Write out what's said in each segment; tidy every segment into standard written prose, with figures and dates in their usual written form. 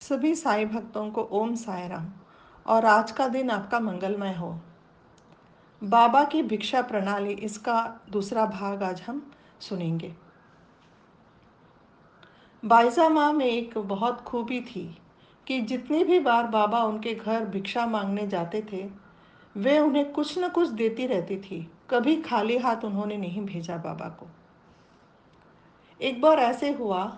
सभी साईं भक्तों को ओम साई राम। और आज का दिन आपका मंगलमय हो। बाबा की भिक्षा प्रणाली इसका दूसरा भाग आज हम सुनेंगे। बाईजा माँ में एक बहुत खूबी थी कि जितनी भी बार बाबा उनके घर भिक्षा मांगने जाते थे वे उन्हें कुछ न कुछ देती रहती थी। कभी खाली हाथ उन्होंने नहीं भेजा बाबा को। एक बार ऐसे हुआ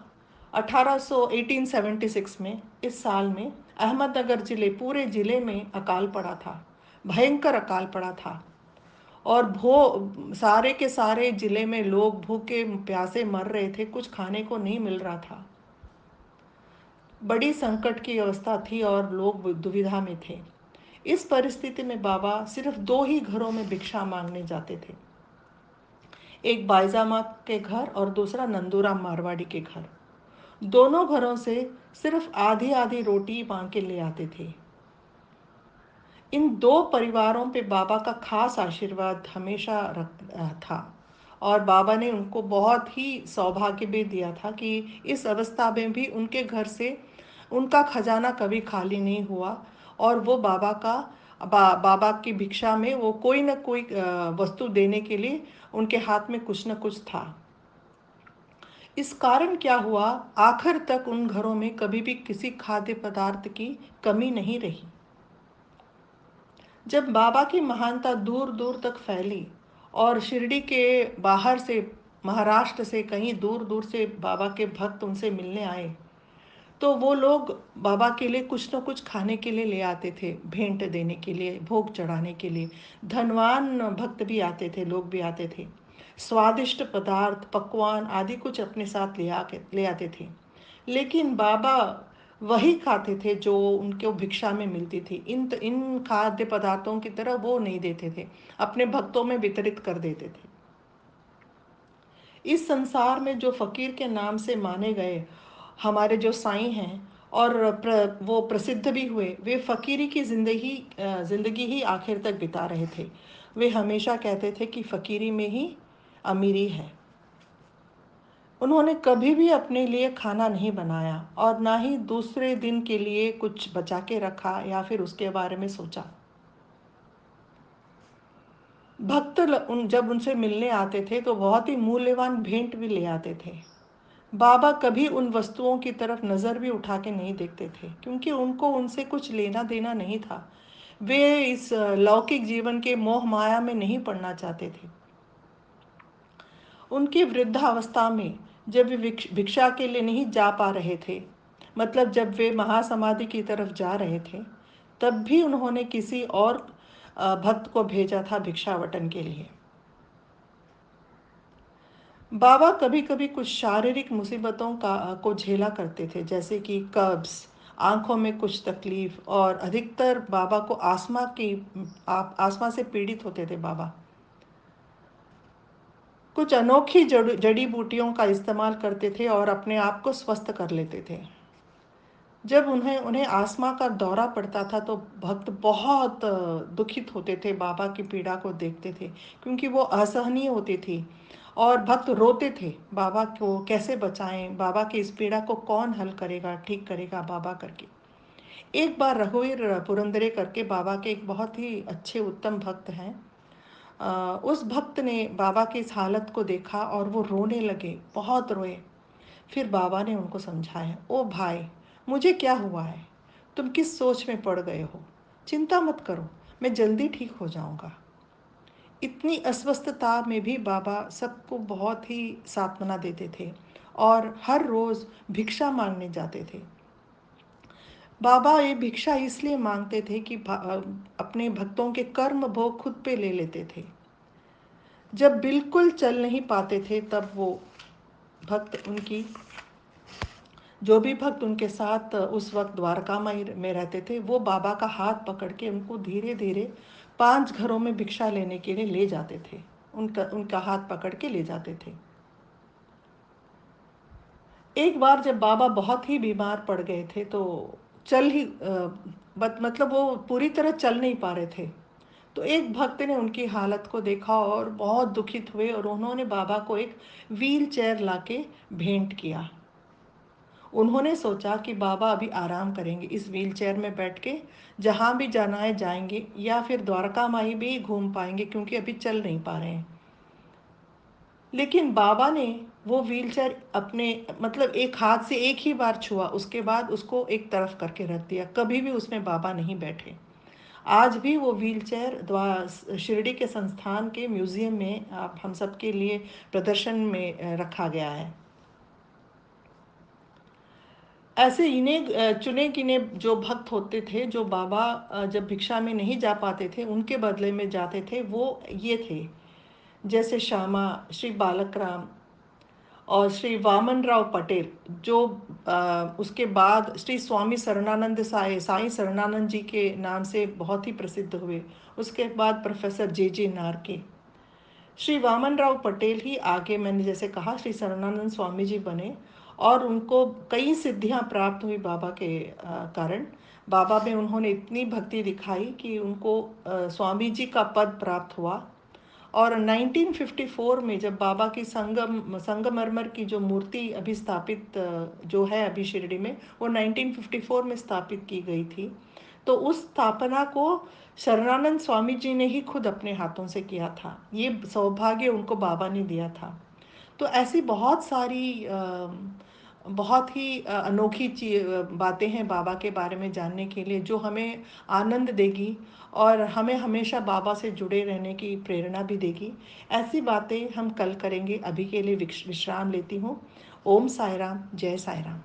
1876 में। इस साल में अहमदनगर जिले पूरे जिले में अकाल पड़ा था। भयंकर अकाल पड़ा था। और भो सारे के सारे जिले में लोग भूखे प्यासे मर रहे थे। कुछ खाने को नहीं मिल रहा था। बड़ी संकट की अवस्था थी और लोग दुविधा में थे। इस परिस्थिति में बाबा सिर्फ दो ही घरों में भिक्षा मांगने जाते थे। एक बाईजामा के घर और दूसरा नंदूराम मारवाड़ी के घर। दोनों घरों से सिर्फ आधी आधी रोटी मांग के ले आते थे। इन दो परिवारों पे बाबा का खास आशीर्वाद हमेशा था। और बाबा ने उनको बहुत ही सौभाग्य भी दिया था कि इस अवस्था में भी उनके घर से उनका खजाना कभी खाली नहीं हुआ। और वो बाबा की भिक्षा में वो कोई न कोई वस्तु देने के लिए उनके हाथ में कुछ न कुछ था। इस कारण क्या हुआ, आखिर तक उन घरों में कभी भी किसी खाद्य पदार्थ की कमी नहीं रही। जब बाबा की महानता दूर दूर तक फैली और शिरडी के बाहर से, महाराष्ट्र से, कहीं दूर दूर से बाबा के भक्त उनसे मिलने आए तो वो लोग बाबा के लिए कुछ न कुछ खाने के लिए ले आते थे, भेंट देने के लिए, भोग चढ़ाने के लिए। धनवान भक्त भी आते थे, लोग भी आते थे। स्वादिष्ट पदार्थ, पकवान आदि कुछ अपने साथ ले आते थे। लेकिन बाबा वही खाते थे जो उनको भिक्षा में मिलती थी। इन खाद्य पदार्थों की तरह वो नहीं देते थे, अपने भक्तों में वितरित कर देते थे। इस संसार में जो फकीर के नाम से माने गए हमारे जो साईं हैं और वो प्रसिद्ध भी हुए, वे फकीरी की जिंदगी ही आखिर तक बिता रहे थे। वे हमेशा कहते थे कि फकीरी में ही अमीरी है। उन्होंने कभी भी अपने लिए खाना नहीं बनाया और ना ही दूसरे दिन के लिए कुछ बचा के रखा या फिर उसके बारे में सोचा। जब उनसे मिलने आते थे तो बहुत ही मूल्यवान भेंट भी ले आते थे। बाबा कभी उन वस्तुओं की तरफ नज़र भी उठा के नहीं देखते थे, क्योंकि उनको उनसे कुछ लेना देना नहीं था। वे इस लौकिक जीवन के मोह माया में नहीं पड़ना चाहते थे। उनकी वृद्धावस्था में जब वे भिक्षा के लिए नहीं जा पा रहे थे, मतलब जब वे महासमाधि की तरफ जा रहे थे, तब भी उन्होंने किसी और भक्त को भेजा था भिक्षावटन के लिए। बाबा कभी कभी कुछ शारीरिक मुसीबतों को झेला करते थे, जैसे कि कब्ज, आंखों में कुछ तकलीफ, और अधिकतर बाबा को आस्मा से पीड़ित होते थे बाबा। कुछ अनोखी जड़ी बूटियों का इस्तेमाल करते थे और अपने आप को स्वस्थ कर लेते थे। जब उन्हें उन्हें आस्मा का दौरा पड़ता था तो भक्त बहुत दुखित होते थे, बाबा की पीड़ा को देखते थे, क्योंकि वो असहनीय होती थी। और भक्त रोते थे, बाबा को कैसे बचाएं, बाबा की इस पीड़ा को कौन हल करेगा, ठीक करेगा बाबा करके। एक बार रघुवीर पुरंदरे करके बाबा के एक बहुत ही अच्छे उत्तम भक्त हैं, उस भक्त ने बाबा की इस हालत को देखा और वो रोने लगे, बहुत रोए। फिर बाबा ने उनको समझाया, ओ भाई, मुझे क्या हुआ है, तुम किस सोच में पड़ गए हो, चिंता मत करो, मैं जल्दी ठीक हो जाऊंगा। इतनी अस्वस्थता में भी बाबा सबको बहुत ही सांत्वना देते थे और हर रोज़ भिक्षा मांगने जाते थे। बाबा ये भिक्षा इसलिए मांगते थे कि अपने भक्तों के कर्म भोग खुद पे ले लेते थे। जब बिल्कुल चल नहीं पाते थे तब वो भक्त उनकी जो भी भक्त उनके साथ उस वक्त द्वारका में रहते थे, वो बाबा का हाथ पकड़ के उनको धीरे धीरे 5 घरों में भिक्षा लेने के लिए ले जाते थे। उनका उनका हाथ पकड़ के ले जाते थे। एक बार जब बाबा बहुत ही बीमार पड़ गए थे तो चल ही मतलब वो पूरी तरह चल नहीं पा रहे थे। तो एक भक्त ने उनकी हालत को देखा और बहुत दुखित हुए और उन्होंने बाबा को एक व्हील चेयर ला के भेंट किया। उन्होंने सोचा कि बाबा अभी आराम करेंगे इस व्हीलचेयर में बैठ के, जहाँ भी जाना है जाएंगे, या फिर द्वारका माई भी घूम पाएंगे क्योंकि अभी चल नहीं पा रहे हैं। लेकिन बाबा ने वो व्हीलचेयर अपने मतलब एक हाथ से एक ही बार छुआ, उसके बाद उसको एक तरफ करके रख दिया, कभी भी उसमें बाबा नहीं बैठे। आज भी वो व्हीलचेयर शिरडी के संस्थान के म्यूजियम में आप हम सबके लिए प्रदर्शन में रखा गया है। ऐसे इन्हें चुने गिने जो भक्त होते थे, जो बाबा जब भिक्षा में नहीं जा पाते थे उनके बदले में जाते थे, वो ये थे, जैसे श्यामा, श्री बालक राम और श्री वामन राव पटेल, जो उसके बाद श्री स्वामी शरणानंद साईं शरणानंद जी के नाम से बहुत ही प्रसिद्ध हुए। उसके बाद प्रोफेसर जे जे नारके। श्री वामन राव पटेल ही आगे मैंने जैसे कहा श्री शरणानंद स्वामी जी बने, और उनको कई सिद्धियां प्राप्त हुई बाबा के कारण। बाबा में उन्होंने इतनी भक्ति दिखाई कि उनको स्वामी जी का पद प्राप्त हुआ। और 1954 में जब बाबा की संगमरमर की जो मूर्ति अभी स्थापित जो है अभी शिरडी में, वो 1954 में स्थापित की गई थी। तो उस स्थापना को शरणानंद स्वामी जी ने ही खुद अपने हाथों से किया था। ये सौभाग्य उनको बाबा ने दिया था। तो ऐसी बहुत सारी बहुत ही अनोखी बातें हैं बाबा के बारे में जानने के लिए, जो हमें आनंद देगी और हमें हमेशा बाबा से जुड़े रहने की प्रेरणा भी देगी। ऐसी बातें हम कल करेंगे, अभी के लिए विश्राम लेती हूँ। ओम साई राम, जय साई राम।